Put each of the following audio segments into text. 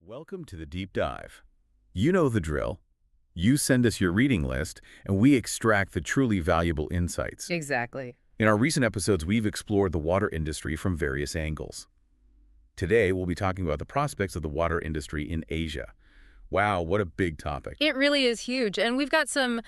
Welcome to the deep dive. You know the drill. You send us your reading list, and we extract the truly valuable insights. Exactly. In our recent episodes, we've explored the water industry from various angles. Today, we'll be talking about the prospects of the water industry in Asia. Wow, what a big topic. It really is huge. And we've got some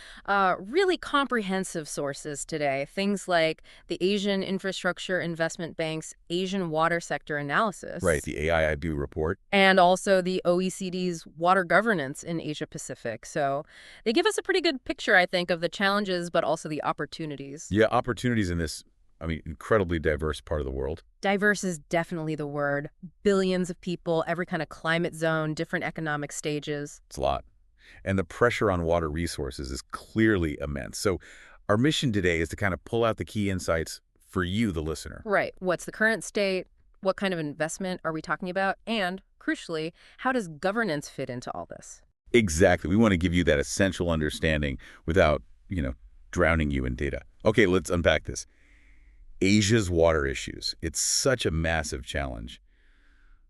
really comprehensive sources today. Things like the Asian Infrastructure Investment Bank's Asian Water Sector Right, Analysis. the AIIB report. And also the OECD's water governance in Asia Pacific. So they give us a pretty good picture, I think, of the challenges, but also the opportunities. Yeah, opportunities in this, incredibly diverse part of the world. Diverse is definitely the word. Billions of people, every kind of climate zone, different economic stages. It's a lot. And the pressure on water resources is clearly immense. So our mission today is to kind of pull out the key insights for you, the listener. Right. What's the current state? What kind of investment are we talking about? And, crucially, how does governance fit into all this? Exactly. We want to give you that essential understanding without, drowning you in data. Okay, let's unpack this. Asia's water issues. It's such a massive challenge.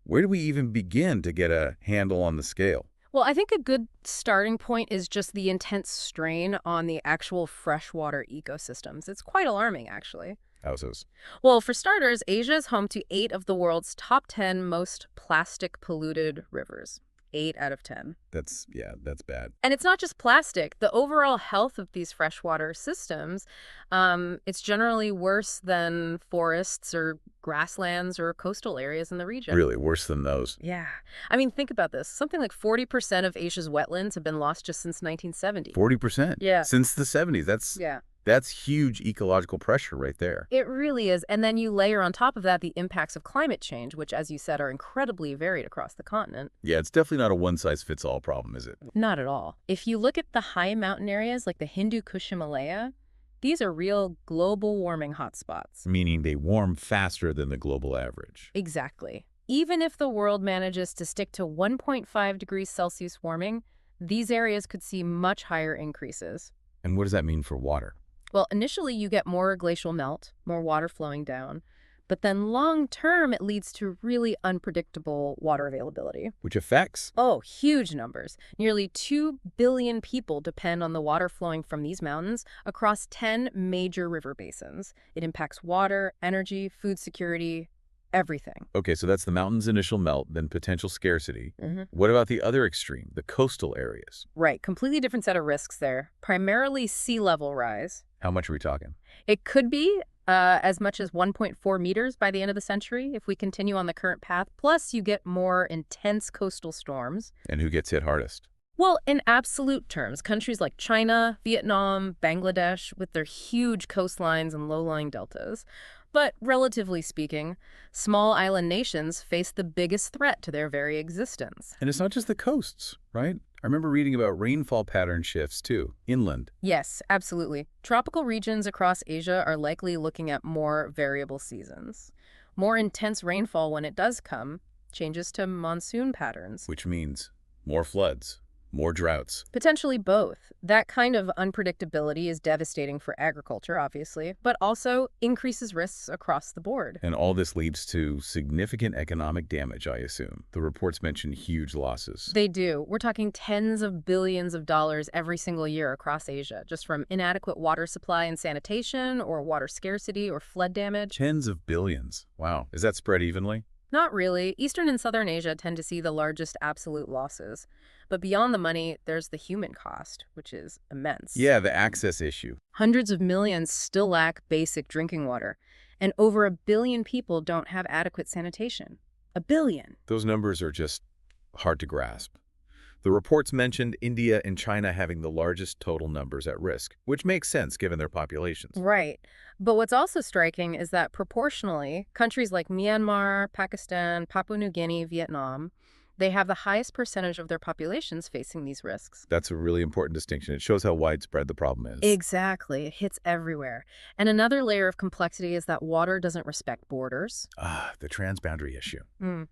Where do we even begin to get a handle on the scale? Well, I think a good starting point is just the intense strain on the actual freshwater ecosystems. It's quite alarming, actually. How's those? Well, for starters, Asia is home to 8 of the world's top 10 most plastic-polluted rivers. 8 out of 10. That's bad. And it's not just plastic. The overall health of these freshwater systems, it's generally worse than forests or grasslands or coastal areas in the region. Really, worse than those. Yeah. I mean, think about this. Something like 40% of Asia's wetlands have been lost just since 1970. 40%? Yeah. Since the 70s. Yeah. That's huge ecological pressure right there. It really is. And then you layer on top of that the impacts of climate change, which, as you said, are incredibly varied across the continent. Yeah, it's definitely not a one-size-fits-all problem, is it? Not at all. If you look at the high mountain areas like the Hindu Kush-Himalaya, these are real global warming hotspots. Meaning they warm faster than the global average. Exactly. Even if the world manages to stick to 1.5 degrees Celsius warming, these areas could see much higher increases. And what does that mean for water? Well, initially you get more glacial melt, more water flowing down, but then long-term it leads to really unpredictable water availability. Which affects? Oh, huge numbers. Nearly 2 billion people depend on the water flowing from these mountains across 10 major river basins. It impacts water, energy, food security, everything. Okay, so that's the mountain's initial melt, then potential scarcity. Mm-hmm. What about the other extreme, the coastal areas? Right, completely different set of risks there. Primarily sea level rise. How much are we talking? It could be as much as 1.4 meters by the end of the century if we continue on the current path. Plus, you get more intense coastal storms. And who gets hit hardest? Well, in absolute terms, countries like China, Vietnam, Bangladesh, with their huge coastlines and low-lying deltas. But relatively speaking, small island nations face the biggest threat to their very existence. And it's not just the coasts, right? I remember reading about rainfall pattern shifts, too, inland. Yes, absolutely. Tropical regions across Asia are likely looking at more variable seasons. More intense rainfall when it does come, changes to monsoon patterns. Which means more floods, more droughts. Potentially both. That kind of unpredictability is devastating for agriculture, obviously, but also increases risks across the board. And all this leads to significant economic damage, I assume. The reports mention huge losses. They do. We're talking tens of billions of dollars every single year across Asia, just from inadequate water supply and sanitation, or water scarcity, or flood damage. Tens of billions. Wow. Is that spread evenly? Not really. Eastern and Southern Asia tend to see the largest absolute losses. But beyond the money, there's the human cost, which is immense. Yeah, the access issue. Hundreds of millions still lack basic drinking water, and over 1 billion people don't have adequate sanitation. 1 billion. Those numbers are just hard to grasp. The reports mentioned India and China having the largest total numbers at risk, which makes sense given their populations. Right. But what's also striking is that proportionally, countries like Myanmar, Pakistan, Papua New Guinea, Vietnam, they have the highest percentage of their populations facing these risks. That's a really important distinction. It shows how widespread the problem is. Exactly. It hits everywhere. And another layer of complexity is that water doesn't respect borders. The transboundary issue.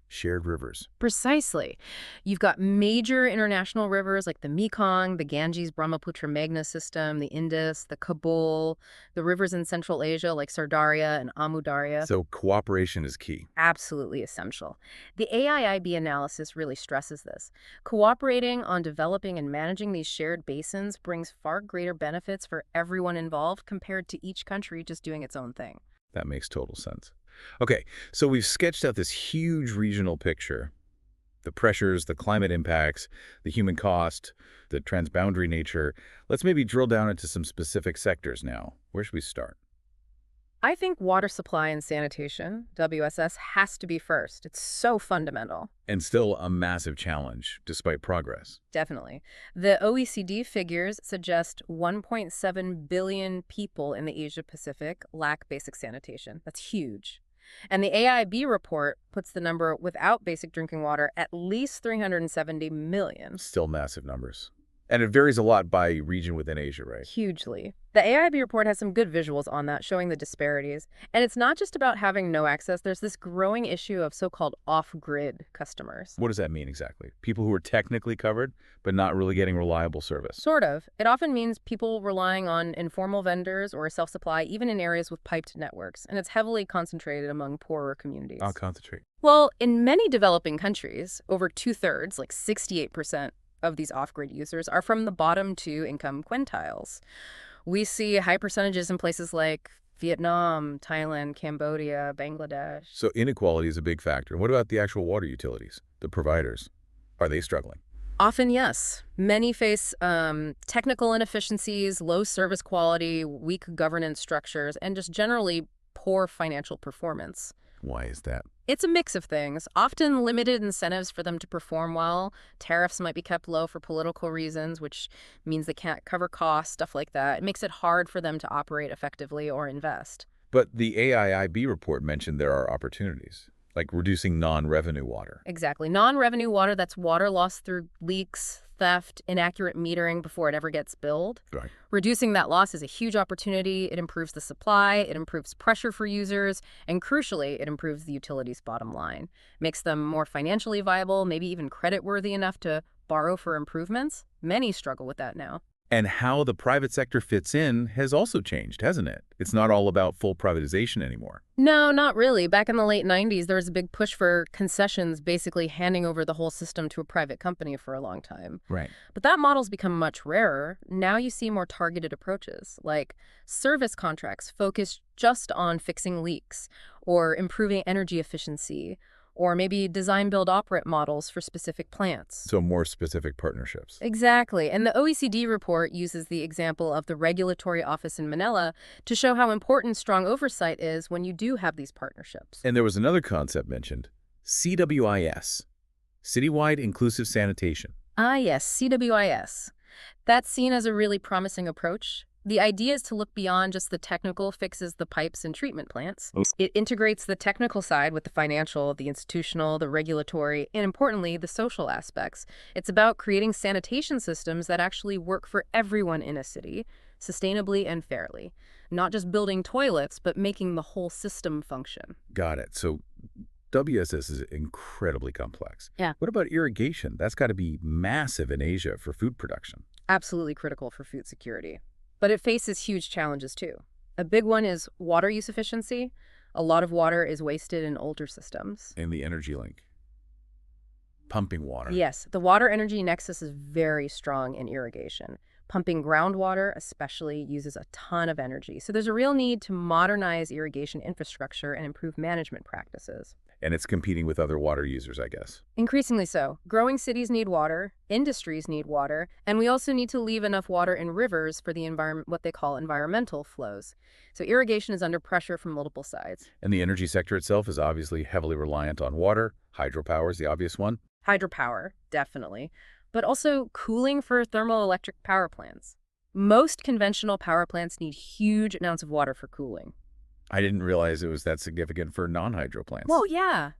Shared rivers. Precisely. You've got major international rivers like the Mekong, the Ganges-Brahmaputra Meghna system, the Indus, the Kabul, the rivers in Central Asia like Sardaria and Amu Darya. So cooperation is key. Absolutely essential. The AIIB analysis really stresses this. Cooperating on developing and managing these shared basins brings far greater benefits for everyone involved compared to each country just doing its own thing. That makes total sense. Okay, so we've sketched out this huge regional picture. The pressures, the climate impacts, the human cost, the transboundary nature. Let's maybe drill down into some specific sectors now. Where should we start? I think water supply and sanitation, WSS, has to be first. It's so fundamental. And still a massive challenge, despite progress. Definitely. The OECD figures suggest 1.7 billion people in the Asia-Pacific lack basic sanitation. That's huge. And the AIB report puts the number without basic drinking water at least 370 million. Still massive numbers. And it varies a lot by region within Asia, right? Hugely. The AIB report has some good visuals on that, showing the disparities. And it's not just about having no access. There's this growing issue of so-called off-grid customers. What does that mean exactly? People who are technically covered, but not really getting reliable service. Sort of. It often means people relying on informal vendors or self-supply, even in areas with piped networks. And it's heavily concentrated among poorer communities. I'll concentrate. Well, in many developing countries, over two-thirds, like 68%, of these off-grid users are from the bottom two income quintiles. We see high percentages in places like Vietnam, Thailand, Cambodia, Bangladesh. So inequality is a big factor. And what about the actual water utilities, the providers? Are they struggling? Often, yes. Many face technical inefficiencies, low service quality, weak governance structures, and just generally poor financial performance. Why is that? It's a mix of things, often limited incentives for them to perform well. Tariffs might be kept low for political reasons, which means they can't cover costs, stuff like that. It makes it hard for them to operate effectively or invest. But the AIIB report mentioned there are opportunities, like reducing non-revenue water. Exactly. Non-revenue water, that's water lost through leaks, theft, inaccurate metering before it ever gets billed. Right. Reducing that loss is a huge opportunity. It improves the supply, it improves pressure for users, and crucially, it improves the utility's bottom line. Makes them more financially viable, maybe even credit-worthy enough to borrow for improvements. Many struggle with that now. And how the private sector fits in has also changed, hasn't it? It's not all about full privatization anymore. No, not really. Back in the late 90s, there was a big push for concessions, basically handing over the whole system to a private company for a long time. Right. But that model's become much rarer. Now you see more targeted approaches, like service contracts focused just on fixing leaks or improving energy efficiency, or maybe design-build-operate models for specific plants. So more specific partnerships. Exactly. And the OECD report uses the example of the regulatory office in Manila to show how important strong oversight is when you do have these partnerships. And there was another concept mentioned, CWIS, Citywide Inclusive Sanitation. Ah, yes, CWIS. That's seen as a really promising approach. The idea is to look beyond just the technical fixes the pipes and treatment plants. It integrates the technical side with the financial, the institutional, the regulatory, and importantly, the social aspects. It's about creating sanitation systems that actually work for everyone in a city, sustainably and fairly. Not just building toilets, but making the whole system function. Got it. So WSS is incredibly complex. Yeah. What about irrigation? That's got to be massive in Asia for food production. Absolutely critical for food security. But it faces huge challenges, too. A big one is water use efficiency. A lot of water is wasted in older systems. And the energy link. Pumping water. Yes, the water-energy nexus is very strong in irrigation. Pumping groundwater especially uses a ton of energy. So there's a real need to modernize irrigation infrastructure and improve management practices. And it's competing with other water users, I guess. Increasingly so. Growing cities need water, industries need water, and we also need to leave enough water in rivers for the environment, what they call environmental flows. So irrigation is under pressure from multiple sides. And the energy sector itself is obviously heavily reliant on water. Hydropower is the obvious one. Hydropower, definitely, but also cooling for thermoelectric power plants. Most conventional power plants need huge amounts of water for cooling. I didn't realize it was that significant for non-hydro plants. Well, yeah.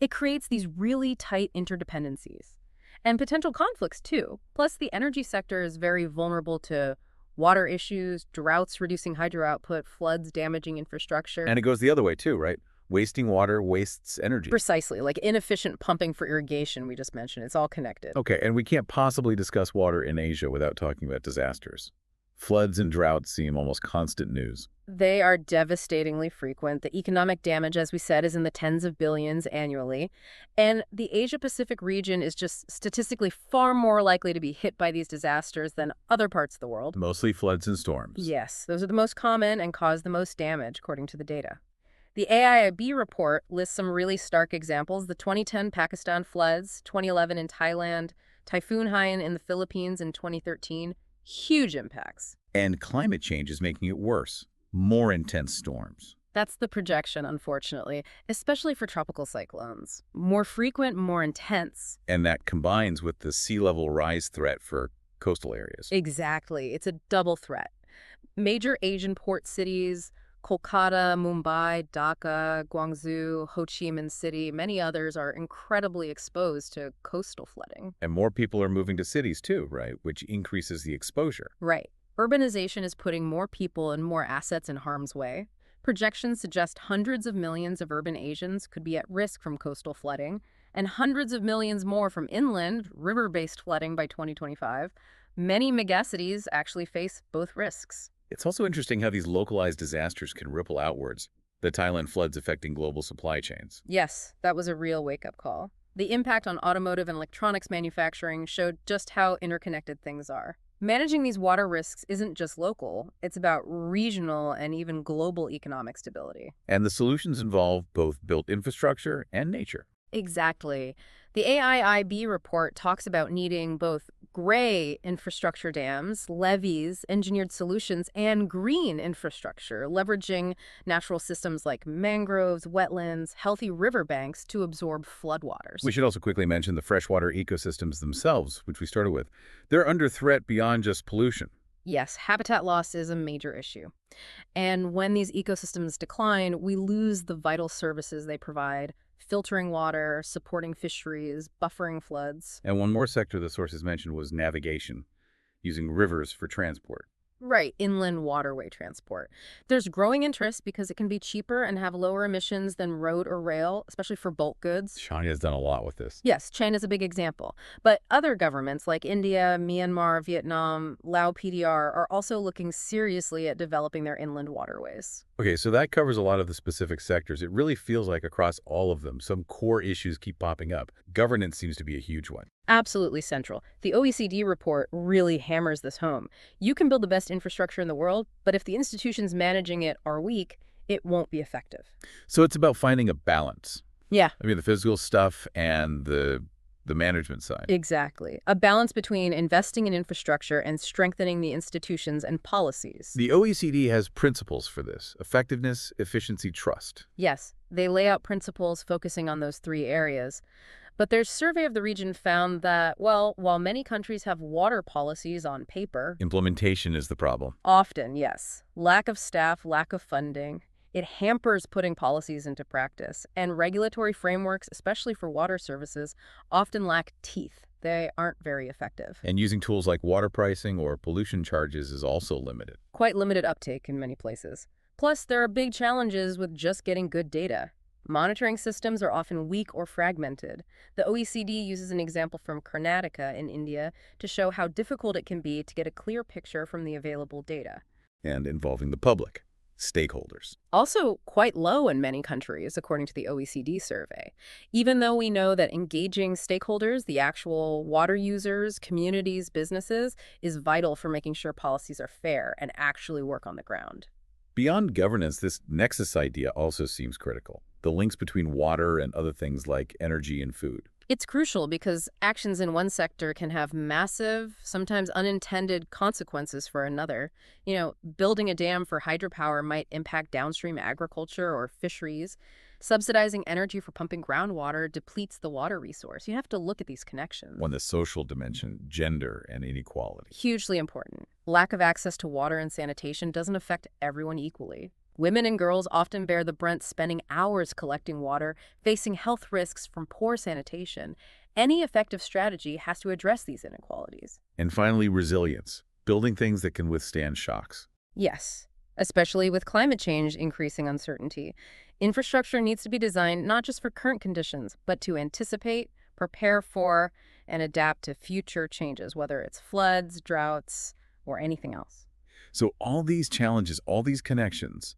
It creates these really tight interdependencies and potential conflicts, too. Plus, the energy sector is very vulnerable to water issues, droughts reducing hydro output, floods damaging infrastructure. And it goes the other way, too, right? Wasting water wastes energy. Precisely, like inefficient pumping for irrigation we just mentioned. It's all connected. Okay, and we can't possibly discuss water in Asia without talking about disasters. Floods and droughts seem almost constant news. They are devastatingly frequent. The economic damage, as we said, is in the tens of billions annually. And the Asia-Pacific region is just statistically far more likely to be hit by these disasters than other parts of the world. Mostly floods and storms. Yes, those are the most common and cause the most damage, according to the data. The AIIB report lists some really stark examples: the 2010 Pakistan floods, 2011 in Thailand, Typhoon Haiyan in the Philippines in 2013. Huge impacts. And climate change is making it worse. More intense storms. That's the projection, unfortunately, especially for tropical cyclones. More frequent, more intense. And that combines with the sea level rise threat for coastal areas. Exactly. It's a double threat. Major Asian port cities, Kolkata, Mumbai, Dhaka, Guangzhou, Ho Chi Minh City, many others are incredibly exposed to coastal flooding. And more people are moving to cities too, right? Which increases the exposure. Right. Urbanization is putting more people and more assets in harm's way. Projections suggest hundreds of millions of urban Asians could be at risk from coastal flooding, and hundreds of millions more from inland, river-based flooding by 2025. Many megacities actually face both risks. It's also interesting how these localized disasters can ripple outwards. The Thailand floods affecting global supply chains. Yes, that was a real wake-up call. The impact on automotive and electronics manufacturing showed just how interconnected things are. Managing these water risks isn't just local, it's about regional and even global economic stability. And the solutions involve both built infrastructure and nature. Exactly. The AIIB report talks about needing both gray infrastructure dams, levees, engineered solutions, and green infrastructure, leveraging natural systems like mangroves, wetlands, healthy riverbanks to absorb floodwaters. We should also quickly mention the freshwater ecosystems themselves, which we started with. They're under threat beyond just pollution. Yes, habitat loss is a major issue. And when these ecosystems decline, we lose the vital services they provide: filtering water, supporting fisheries, buffering floods. And one more sector the sources mentioned was navigation, using rivers for transport. Right, inland waterway transport. There's growing interest because it can be cheaper and have lower emissions than road or rail, especially for bulk goods. China has done a lot with this. Yes, China's a big example. But other governments like India, Myanmar, Vietnam, Lao PDR are also looking seriously at developing their inland waterways. Okay, so that covers a lot of the specific sectors. It really feels like across all of them, some core issues keep popping up. Governance seems to be a huge one. Absolutely central. The OECD report really hammers this home. You can build the best infrastructure in the world, but if the institutions managing it are weak, it won't be effective. So it's about finding a balance. Yeah. I mean, the physical stuff and the management side. Exactly. A balance between investing in infrastructure and strengthening the institutions and policies. The OECD has principles for this: effectiveness, efficiency, trust. Yes, they lay out principles focusing on those three areas. But their survey of the region found that, well, while many countries have water policies on paper, Implementation is the problem. often, yes, lack of staff, lack of funding, it hampers putting policies into practice. And regulatory frameworks, especially for water services, often lack teeth. They aren't very effective. And using tools like water pricing or pollution charges is also limited. Quite limited uptake in many places. Plus, there are big challenges with just getting good data. Monitoring systems are often weak or fragmented. The OECD uses an example from Karnataka in India to show how difficult it can be to get a clear picture from the available data. And involving the public, stakeholders. Also quite low in many countries, according to the OECD survey. Even though we know that engaging stakeholders, the actual water users, communities, businesses, is vital for making sure policies are fair and actually work on the ground. Beyond governance, this nexus idea also seems critical. The links between water and other things like energy and food. It's crucial because actions in one sector can have massive, sometimes unintended consequences for another. Building a dam for hydropower might impact downstream agriculture or fisheries. Subsidizing energy for pumping groundwater depletes the water resource. You have to look at these connections. On the social dimension, gender and inequality. Hugely important. Lack of access to water and sanitation doesn't affect everyone equally. Women and girls often bear the brunt, spending hours collecting water, facing health risks from poor sanitation. Any effective strategy has to address these inequalities. And finally, resilience. Building things that can withstand shocks. Yes, especially with climate change increasing uncertainty. Infrastructure needs to be designed not just for current conditions, but to anticipate, prepare for, and adapt to future changes, whether it's floods, droughts, or anything else. So all these challenges, all these connections,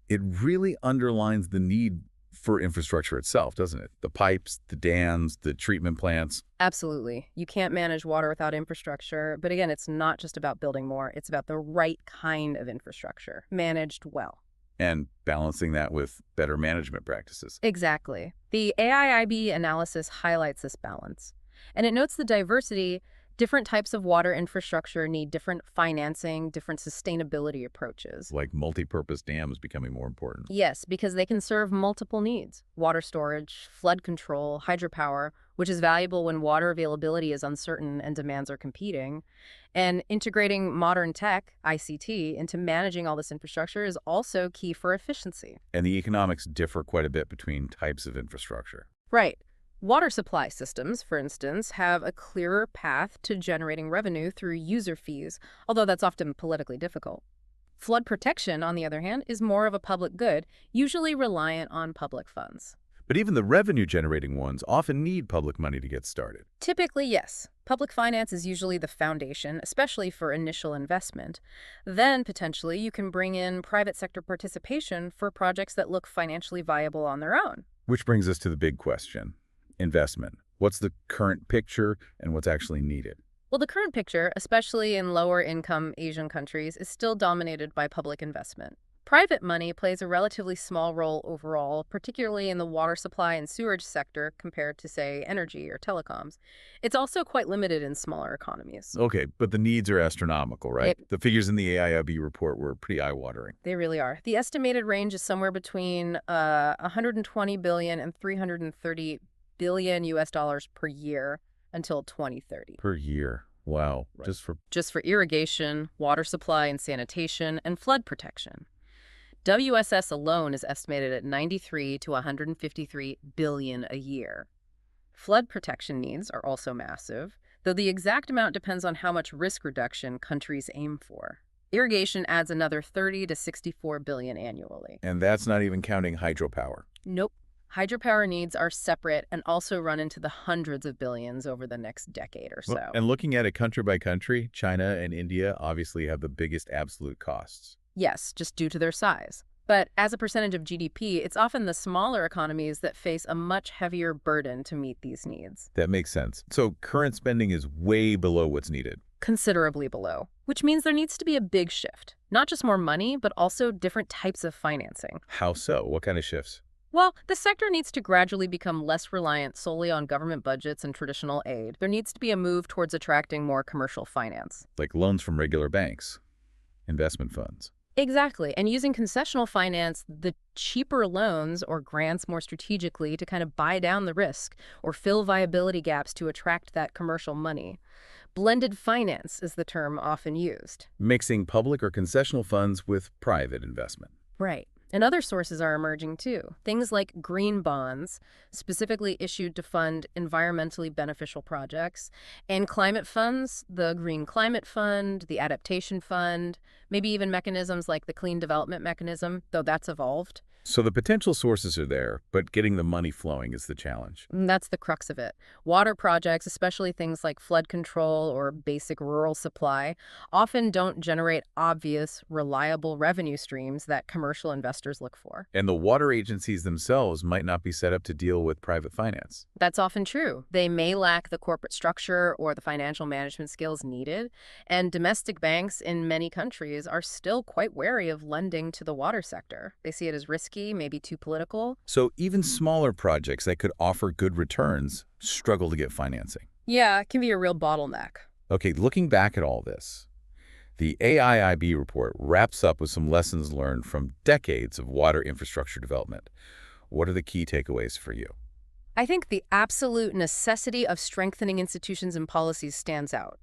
it really underlines the need for infrastructure itself, doesn't it? The pipes, the dams, the treatment plants. Absolutely. You can't manage water without infrastructure. But again, it's not just about building more. It's about the right kind of infrastructure, managed well. And balancing that with better management practices. Exactly. The AIIB analysis highlights this balance. And it notes the diversity. Different types of water infrastructure need different financing, different sustainability approaches. Like multi-purpose dams becoming more important. Yes, because they can serve multiple needs. Water storage, flood control, hydropower, which is valuable when water availability is uncertain and demands are competing. And integrating modern tech, ICT, into managing all this infrastructure is also key for efficiency. And the economics differ quite a bit between types of infrastructure. Right. Water supply systems, for instance, have a clearer path to generating revenue through user fees, although that's often politically difficult. Flood protection, on the other hand, is more of a public good, usually reliant on public funds. But even the revenue-generating ones often need public money to get started. Typically, yes. Public finance is usually the foundation, especially for initial investment. Then, potentially, you can bring in private sector participation for projects that look financially viable on their own. Which brings us to the big question. Investment. What's the current picture and what's actually needed? Well, the current picture, especially in lower-income Asian countries, is still dominated by public investment. Private money plays a relatively small role overall, particularly in the water supply and sewerage sector compared to, say, energy or telecoms. It's also quite limited in smaller economies. Okay, but the needs are astronomical, right? The figures in the AIIB report were pretty eye-watering. They really are. The estimated range is somewhere between 120 billion and 330 billion US dollars per year until 2030. Per year. Wow. Right. Just for irrigation, water supply and sanitation, and flood protection. WSS alone is estimated at 93 to 153 billion a year. Flood protection needs are also massive, though the exact amount depends on how much risk reduction countries aim for. Irrigation adds another 30 to 64 billion annually. And that's not even counting hydropower. Nope. Hydropower needs are separate and also run into the hundreds of billions over the next decade or so. Well, and looking at it country by country, China and India obviously have the biggest absolute costs. Yes, just due to their size. But as a percentage of GDP, it's often the smaller economies that face a much heavier burden to meet these needs. That makes sense. So current spending is way below what's needed. Considerably below, which means there needs to be a big shift. Not just more money, but also different types of financing. How so? What kind of shifts? Well, the sector needs to gradually become less reliant solely on government budgets and traditional aid. There needs to be a move towards attracting more commercial finance. Like loans from regular banks, investment funds. Exactly. And using concessional finance, the cheaper loans or grants more strategically to kind of buy down the risk or fill viability gaps to attract that commercial money. Blended finance is the term often used. Mixing public or concessional funds with private investment. Right. And other sources are emerging too. Things like green bonds, specifically issued to fund environmentally beneficial projects, and climate funds, the Green Climate Fund, the Adaptation Fund, maybe even mechanisms like the Clean Development Mechanism, though that's evolved. So the potential sources are there, but getting the money flowing is the challenge. And that's the crux of it. Water projects, especially things like flood control or basic rural supply, often don't generate obvious, reliable revenue streams that commercial investors look for. And the water agencies themselves might not be set up to deal with private finance. That's often true. They may lack the corporate structure or the financial management skills needed, and domestic banks in many countries are still quite wary of lending to the water sector. They see it as risky, maybe too political. So even smaller projects that could offer good returns struggle to get financing. Yeah, it can be a real bottleneck. Okay, looking back at all this, the AIIB report wraps up with some lessons learned from decades of water infrastructure development. What are the key takeaways for you? I think the absolute necessity of strengthening institutions and policies stands out.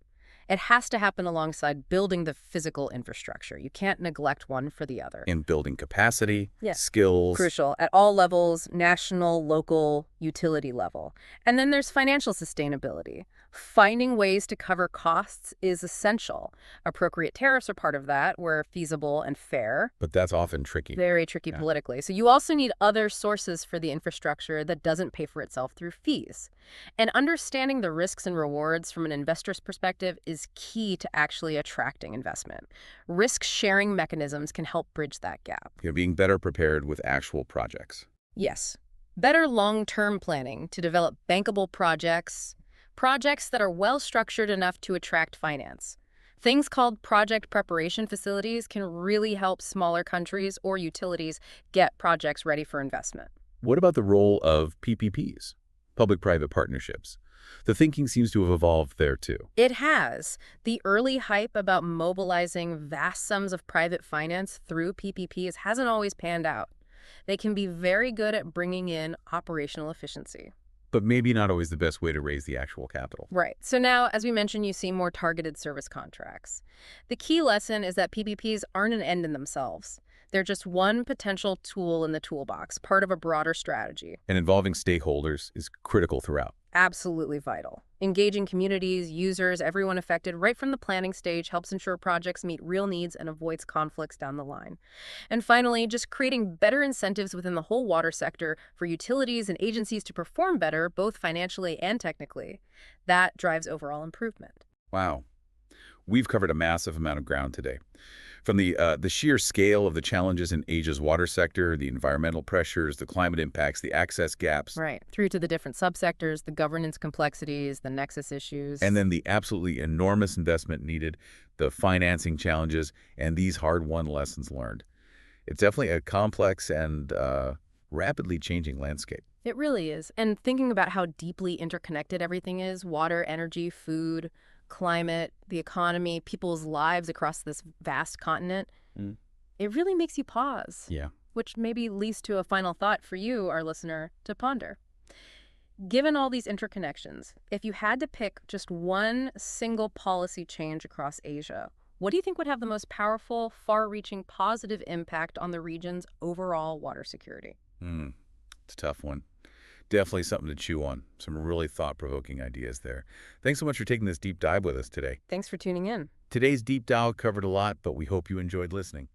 It has to happen alongside building the physical infrastructure. You can't neglect one for the other. In building capacity, Yeah. skills. Crucial at all levels, national, local, utility level. And then there's financial sustainability. Finding ways to cover costs is essential. Appropriate tariffs are part of that, where feasible and fair. But that's often tricky. Very tricky Yeah. politically. So you also need other sources for the infrastructure that doesn't pay for itself through fees. And understanding the risks and rewards from an investor's perspective is key to actually attracting investment. Risk-sharing mechanisms can help bridge that gap. Being better prepared with actual projects. Yes. Better long-term planning to develop bankable projects, projects that are well-structured enough to attract finance. Things called project preparation facilities can really help smaller countries or utilities get projects ready for investment. What about the role of PPPs, public-private partnerships? The thinking seems to have evolved there too. It has. The early hype about mobilizing vast sums of private finance through PPPs hasn't always panned out. They can be very good at bringing in operational efficiency. But maybe not always the best way to raise the actual capital. Right. So now, as we mentioned, you see more targeted service contracts. The key lesson is that PPPs aren't an end in themselves. They're just one potential tool in the toolbox, part of a broader strategy. And involving stakeholders is critical throughout. Absolutely vital. Engaging communities, users, everyone affected right from the planning stage helps ensure projects meet real needs and avoids conflicts down the line. And finally, just creating better incentives within the whole water sector for utilities and agencies to perform better, both financially and technically. That drives overall improvement. Wow. We've covered a massive amount of ground today. From the sheer scale of the challenges in Asia's water sector, the environmental pressures, the climate impacts, the access gaps. Right. Through to the different subsectors, the governance complexities, the nexus issues. And then the absolutely enormous investment needed, the financing challenges, and these hard-won lessons learned. It's definitely a complex and rapidly changing landscape. It really is. And thinking about how deeply interconnected everything is, water, energy, food, climate, the economy, people's lives across this vast continent, it really makes you pause. Yeah. Which maybe leads to a final thought for you, our listener, to ponder. Given all these interconnections, if you had to pick just one single policy change across Asia, what do you think would have the most powerful, far-reaching positive impact on the region's overall water security? It's a tough one. Definitely something to chew on. Some really thought-provoking ideas there. Thanks so much for taking this deep dive with us today. Thanks for tuning in. Today's deep dive covered a lot, but we hope you enjoyed listening.